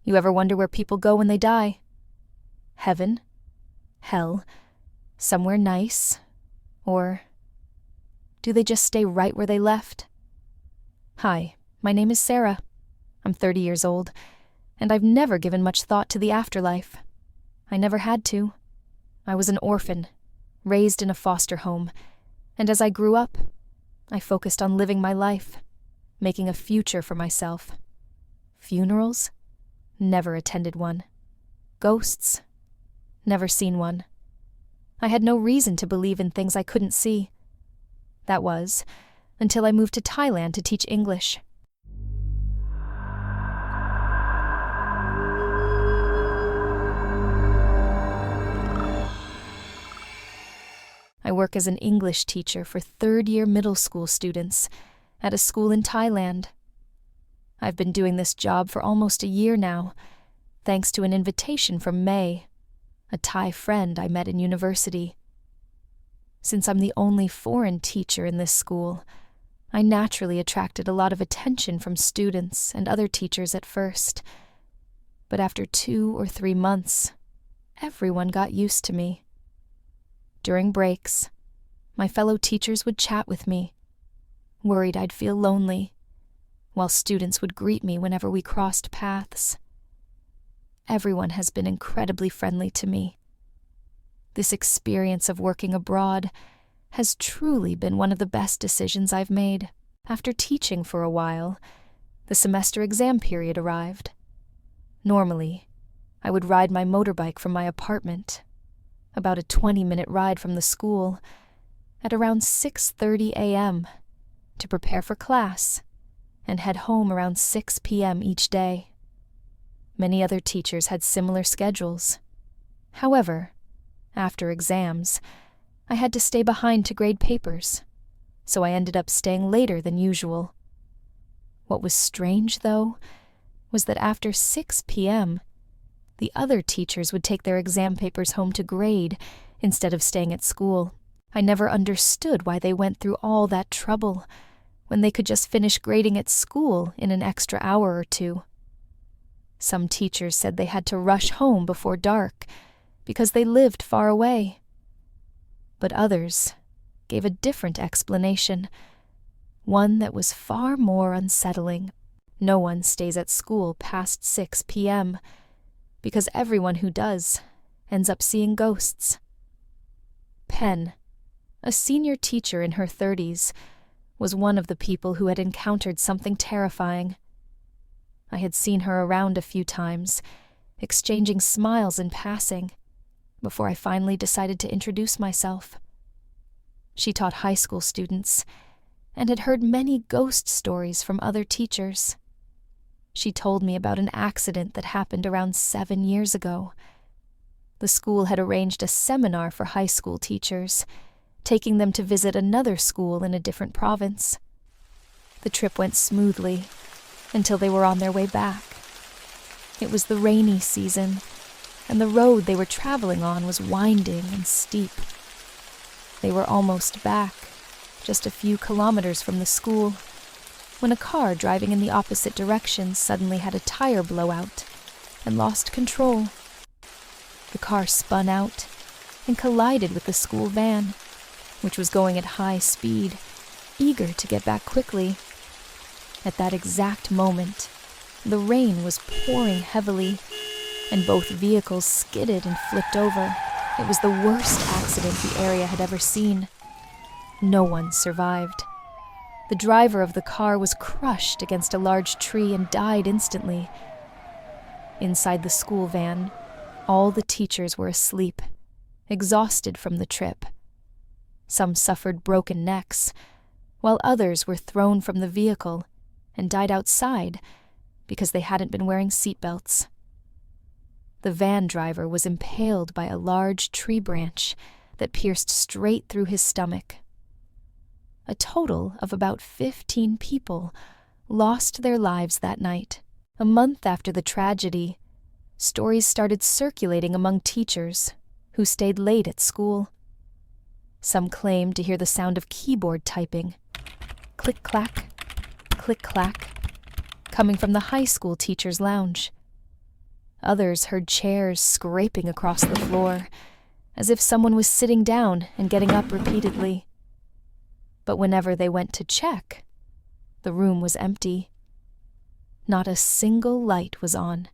You ever wonder where people go when they die? Heaven? Hell? Somewhere nice? Or do they just stay right where they left? Hi, my name is Sarah. I'm 30 years old, and I've never given much thought to the afterlife. I never had to. I was an orphan, raised in a foster home, and as I grew up, I focused on living my life, making a future for myself. Funerals? Never attended one. Ghosts? Never seen one. I had no reason to believe in things I couldn't see. That was, until I moved to Thailand to teach English. I work as an English teacher for third-year middle school students at a school in Thailand. I've been doing this job for almost a year now, thanks to an invitation from May, a Thai friend I met in university. Since I'm the only foreign teacher in this school, I naturally attracted a lot of attention from students and other teachers at first. But after 2 or 3 months, everyone got used to me. During breaks, my fellow teachers would chat with me, worried I'd feel lonely, while students would greet me whenever we crossed paths. Everyone has been incredibly friendly to me. This experience of working abroad has truly been one of the best decisions I've made. After teaching for a while, the semester exam period arrived. Normally, I would ride my motorbike from my apartment, about a 20-minute ride from the school, at around 6:30 a.m. to prepare for class and head home around 6 p.m. each day. Many other teachers had similar schedules. However, after exams, I had to stay behind to grade papers, so I ended up staying later than usual. What was strange, though, was that after 6 p.m., the other teachers would take their exam papers home to grade instead of staying at school. I never understood why they went through all that trouble when they could just finish grading at school in an extra hour or two. Some teachers said they had to rush home before dark because they lived far away. But others gave a different explanation, one that was far more unsettling. No one stays at school past 6 p.m., because everyone who does ends up seeing ghosts. Pen, a senior teacher in her 30s, was one of the people who had encountered something terrifying. I had seen her around a few times, exchanging smiles in passing, before I finally decided to introduce myself. She taught high school students and had heard many ghost stories from other teachers. She told me about an accident that happened around 7 years ago. The school had arranged a seminar for high school teachers, taking them to visit another school in a different province. The trip went smoothly until they were on their way back. It was the rainy season, and the road they were traveling on was winding and steep. They were almost back, just a few kilometers from the school, when a car driving in the opposite direction suddenly had a tire blowout and lost control. The car spun out and collided with the school van, which was going at high speed, eager to get back quickly. At that exact moment, the rain was pouring heavily, and both vehicles skidded and flipped over. It was the worst accident the area had ever seen. No one survived. The driver of the car was crushed against a large tree and died instantly. Inside the school van, all the teachers were asleep, exhausted from the trip. Some suffered broken necks, while others were thrown from the vehicle and died outside because they hadn't been wearing seatbelts. The van driver was impaled by a large tree branch that pierced straight through his stomach. A total of about 15 people lost their lives that night. A month after the tragedy, stories started circulating among teachers who stayed late at school. Some claimed to hear the sound of keyboard typing, click-clack, coming from the high school teacher's lounge. Others heard chairs scraping across the floor, as if someone was sitting down and getting up repeatedly. But whenever they went to check, the room was empty. Not a single light was on.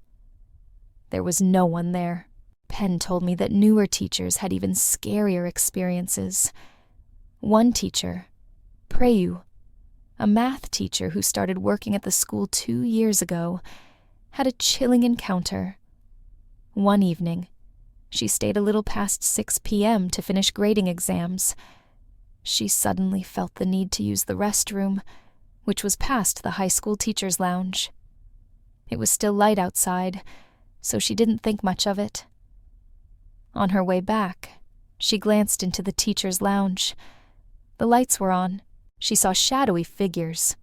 There was no one there. Penn told me that newer teachers had even scarier experiences. One teacher, Preyu, a math teacher who started working at the school 2 years ago, had a chilling encounter. One evening, she stayed a little past 6 p.m. to finish grading exams. She suddenly felt the need to use the restroom, which was past the high school teacher's lounge. It was still light outside, so she didn't think much of it. On her way back, she glanced into the teacher's lounge. The lights were on. She saw shadowy figures,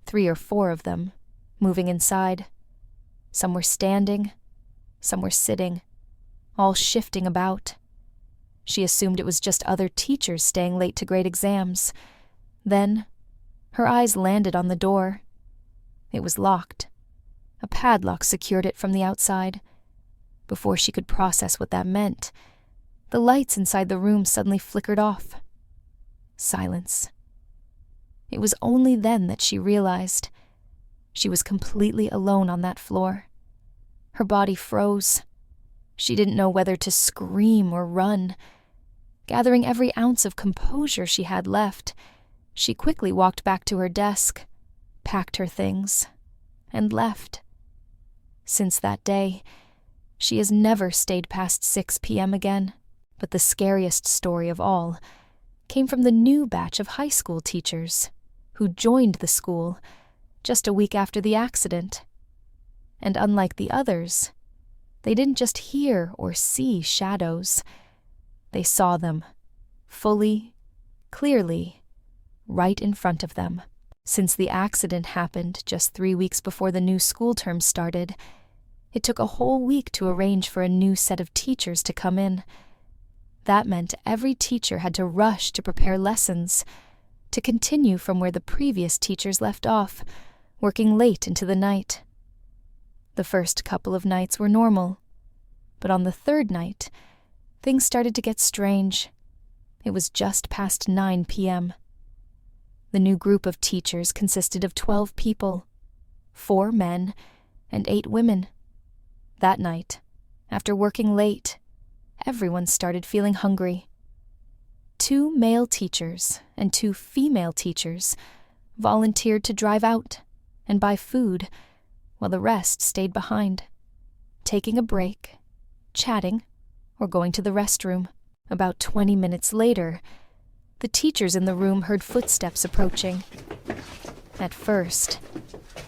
3 or 4 of them, moving inside. Some were standing, some were sitting, all shifting about. She assumed it was just other teachers staying late to grade exams. Then, her eyes landed on the door. It was locked. A padlock secured it from the outside. Before she could process what that meant, the lights inside the room suddenly flickered off. Silence. It was only then that she realized she was completely alone on that floor. Her body froze. She didn't know whether to scream or run. Gathering every ounce of composure she had left, she quickly walked back to her desk, packed her things, and left. Since that day, she has never stayed past 6 p.m. again. But the scariest story of all came from the new batch of high school teachers who joined the school just a week after the accident. And unlike the others, they didn't just hear or see shadows. They saw them, fully, clearly, right in front of them. Since the accident happened just 3 weeks before the new school term started, it took a whole week to arrange for a new set of teachers to come in. That meant every teacher had to rush to prepare lessons, to continue from where the previous teachers left off, working late into the night. The first couple of nights were normal, but on the third night, things started to get strange. It was just past 9 p.m. The new group of teachers consisted of 12 people, 4 men and 8 women. That night, after working late, everyone started feeling hungry. 2 male teachers and 2 female teachers volunteered to drive out and buy food, while the rest stayed behind, taking a break, chatting, or going to the restroom. About 20 minutes later, the teachers in the room heard footsteps approaching. At first,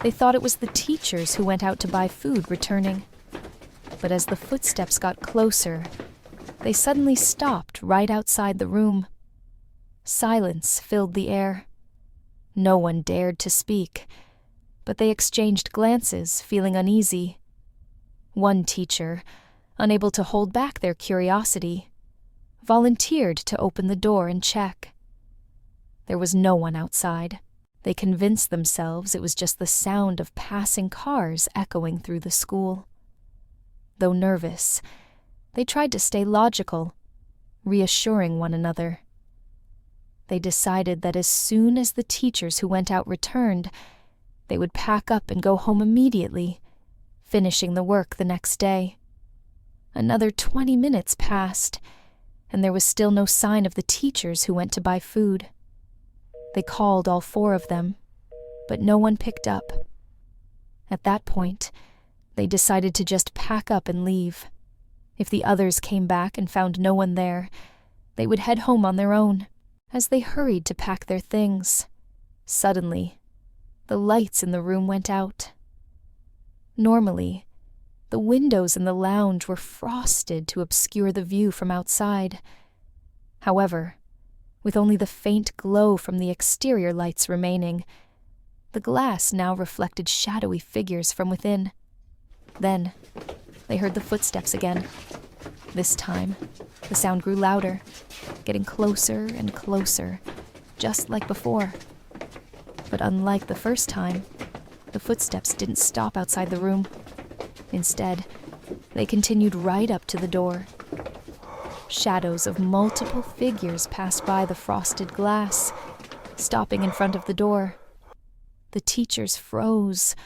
they thought it was the teachers who went out to buy food returning. But as the footsteps got closer, they suddenly stopped right outside the room. Silence filled the air. No one dared to speak, but they exchanged glances, feeling uneasy. One teacher, unable to hold back their curiosity, volunteered to open the door and check. There was no one outside. They convinced themselves it was just the sound of passing cars echoing through the school. Though nervous, they tried to stay logical, reassuring one another. They decided that as soon as the teachers who went out returned, they would pack up and go home immediately, finishing the work the next day. Another 20 minutes passed, and there was still no sign of the teachers who went to buy food. They called all 4 of them, but no one picked up. At that point, they decided to just pack up and leave. If the others came back and found no one there, they would head home on their own. As they hurried to pack their things, suddenly, the lights in the room went out. Normally, the windows in the lounge were frosted to obscure the view from outside. However, with only the faint glow from the exterior lights remaining, the glass now reflected shadowy figures from within. Then, they heard the footsteps again. This time, the sound grew louder, getting closer and closer, just like before. But unlike the first time, the footsteps didn't stop outside the room. Instead, They continued right up to the door. Shadows of multiple figures passed by the frosted glass, stopping in front of the door. The teachers froze,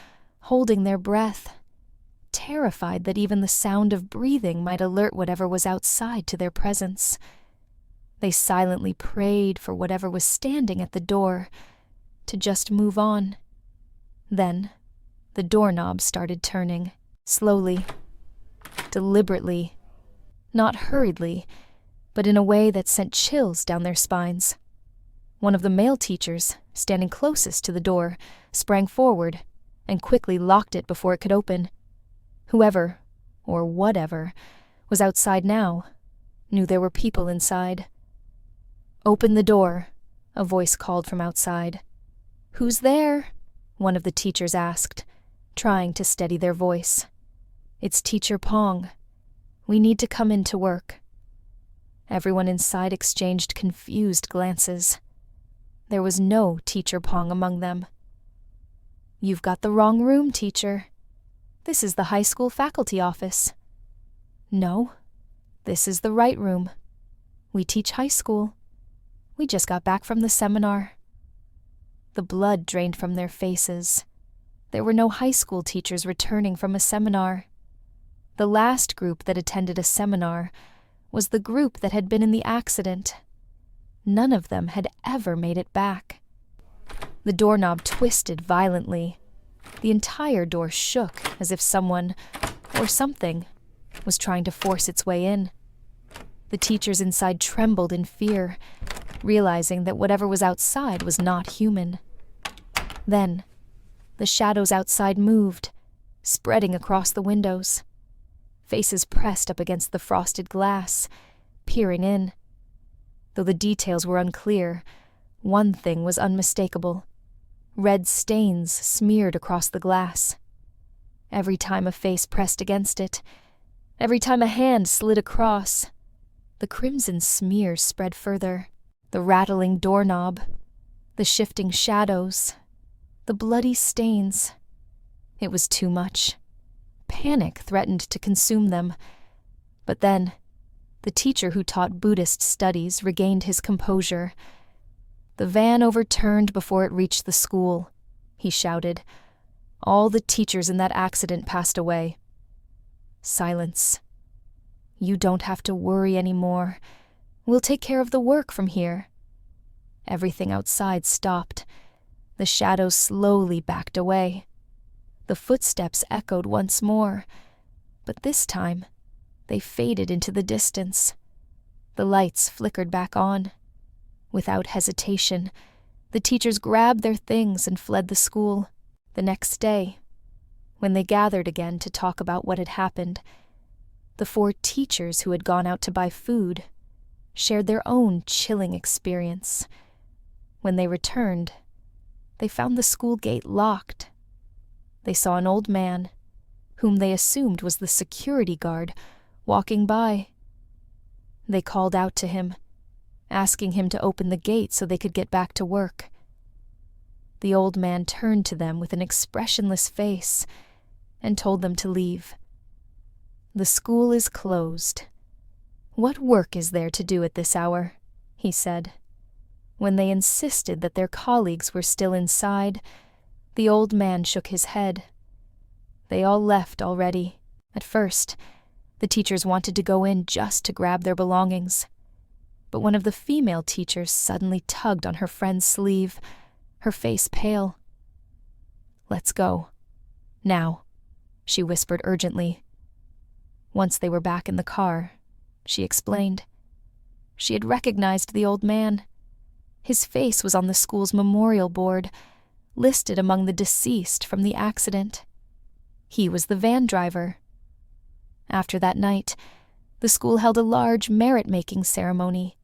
holding their breath, terrified that even the sound of breathing might alert whatever was outside to their presence. They silently prayed for whatever was standing at the door to just move on. Then, the doorknob started turning, slowly, deliberately, not hurriedly, but in a way that sent chills down their spines. One of the male teachers, standing closest to the door, sprang forward and quickly locked it before it could open. Whoever, or whatever, was outside now knew there were people inside. "Open the door," a voice called from outside. "Who's there?" one of the teachers asked, trying to steady their voice. "It's Teacher Pong. We need to come in to work." Everyone inside exchanged confused glances. There was no Teacher Pong among them. "You've got the wrong room, teacher. This is the high school faculty office." "No, this is the right room. We teach high school. We just got back from the seminar." The blood drained from their faces. There were no high school teachers returning from a seminar. The last group that attended a seminar was the group that had been in the accident. None of them had ever made it back. The doorknob twisted violently. The entire door shook as if someone, or something, was trying to force its way in. The teachers inside trembled in fear, realizing that whatever was outside was not human. Then, the shadows outside moved, spreading across the windows. Faces pressed up against the frosted glass, peering in. Though the details were unclear, one thing was unmistakable. Red stains smeared across the glass. Every time a face pressed against it, every time a hand slid across, the crimson smears spread further. The rattling doorknob, the shifting shadows, the bloody stains. It was too much. Panic threatened to consume them. But then, the teacher who taught Buddhist studies regained his composure. "The van overturned before it reached the school," he shouted. "All the teachers in that accident passed away." Silence. "You don't have to worry anymore. We'll take care of the work from here." Everything outside stopped. The shadows slowly backed away. The footsteps echoed once more, but this time they faded into the distance. The lights flickered back on. Without hesitation, the teachers grabbed their things and fled the school. The next day, when they gathered again to talk about what had happened, the 4 teachers who had gone out to buy food shared their own chilling experience. When they returned, they found the school gate locked. They saw an old man, whom they assumed was the security guard, walking by. They called out to him, asking him to open the gate so they could get back to work. The old man turned to them with an expressionless face and told them to leave. "The school is closed. What work is there to do at this hour?" he said. When they insisted that their colleagues were still inside, the old man shook his head. They all left already. At first, the teachers wanted to go in just to grab their belongings. But one of the female teachers suddenly tugged on her friend's sleeve, her face pale. "Let's go. Now," she whispered urgently. Once they were back in the car, she explained. She had recognized the old man. His face was on the school's memorial board, listed among the deceased from the accident. He was the van driver. After that night, the school held a large merit-making ceremony.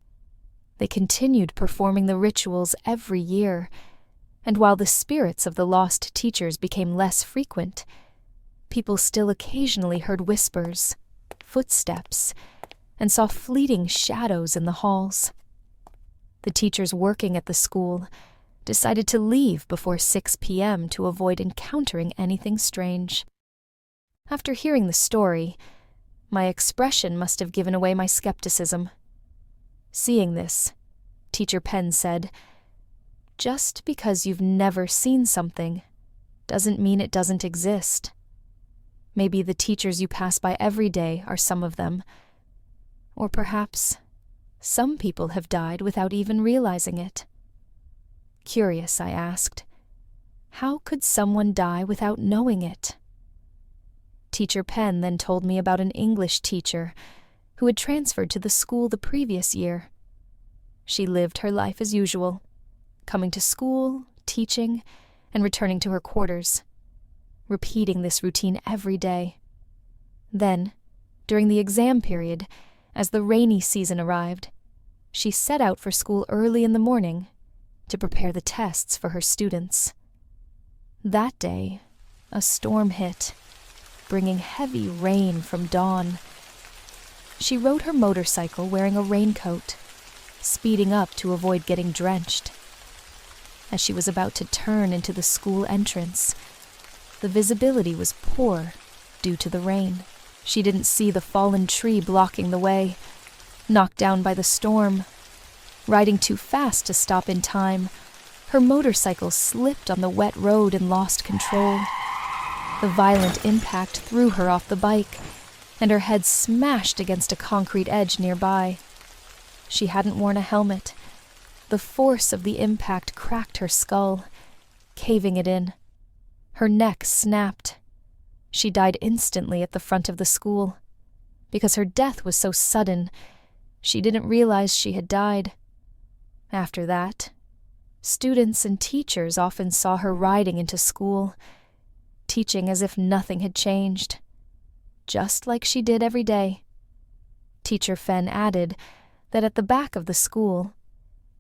They continued performing the rituals every year, and while the spirits of the lost teachers became less frequent, people still occasionally heard whispers, footsteps, and saw fleeting shadows in the halls. The teachers working at the school decided to leave before 6 p.m. to avoid encountering anything strange. After hearing the story, my expression must have given away my skepticism. Seeing this, Teacher Penn said, "Just because you've never seen something doesn't mean it doesn't exist. Maybe the teachers you pass by every day are some of them. Or perhaps some people have died without even realizing it." Curious, I asked, "How could someone die without knowing it?" Teacher Penn then told me about an English teacher who had transferred to the school the previous year. She lived her life as usual, coming to school, teaching, and returning to her quarters, repeating this routine every day. Then, during the exam period, as the rainy season arrived, she set out for school early in the morning to prepare the tests for her students. That day, a storm hit, bringing heavy rain from dawn. She rode her motorcycle wearing a raincoat, speeding up to avoid getting drenched. As she was about to turn into the school entrance, the visibility was poor due to the rain. She didn't see the fallen tree blocking the way, knocked down by the storm. Riding too fast to stop in time, her motorcycle slipped on the wet road and lost control. The violent impact threw her off the bike, and her head smashed against a concrete edge nearby. She hadn't worn a helmet. The force of the impact cracked her skull, caving it in. Her neck snapped. She died instantly at the front of the school. Because her death was so sudden, she didn't realize she had died. After that, students and teachers often saw her riding into school, teaching as if nothing had changed, just like she did every day. Teacher Fenn added that at the back of the school,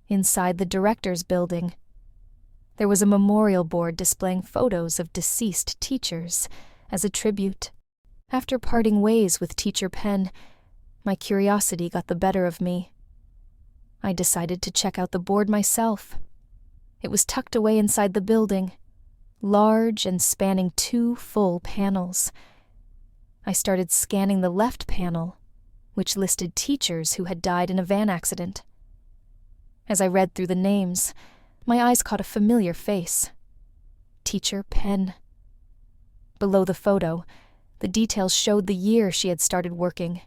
inside the director's building, there was a memorial board displaying photos of deceased teachers as a tribute. After parting ways with Teacher Penn, my curiosity got the better of me. I decided to check out the board myself. It was tucked away inside the building, large and spanning 2 full panels. I started scanning the left panel, which listed teachers who had died in a van accident. As I read through the names, my eyes caught a familiar face. Teacher Penn. Below the photo, the details showed the year she had started working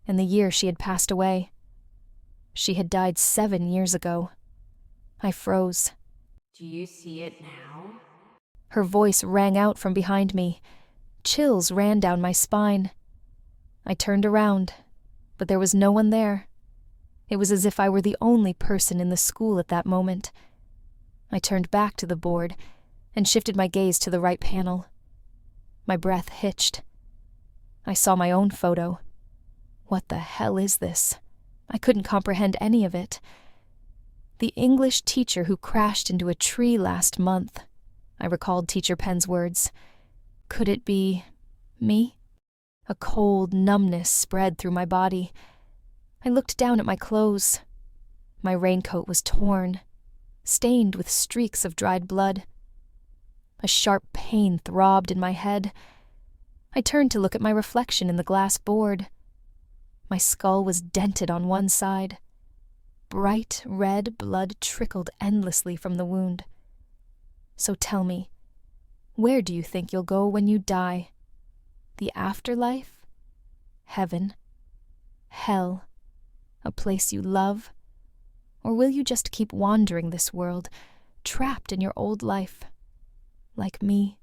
and the year she had passed away. She had died 7 years ago. I froze. "Do you see it now?" Her voice rang out from behind me. Chills ran down my spine. I turned around, but there was no one there. It was as if I were the only person in the school at that moment. I turned back to the board and shifted my gaze to the right panel. My breath hitched. I saw my own photo. What the hell is this? I couldn't comprehend any of it. The English teacher who crashed into a tree last month. I recalled Teacher Penn's words. Could it be me? A cold numbness spread through my body. I looked down at my clothes. My raincoat was torn, stained with streaks of dried blood. A sharp pain throbbed in my head. I turned to look at my reflection in the glass board. My skull was dented on one side. Bright red blood trickled endlessly from the wound. So tell me, where do you think you'll go when you die? The afterlife? Heaven? Hell? A place you love? Or will you just keep wandering this world, trapped in your old life, like me?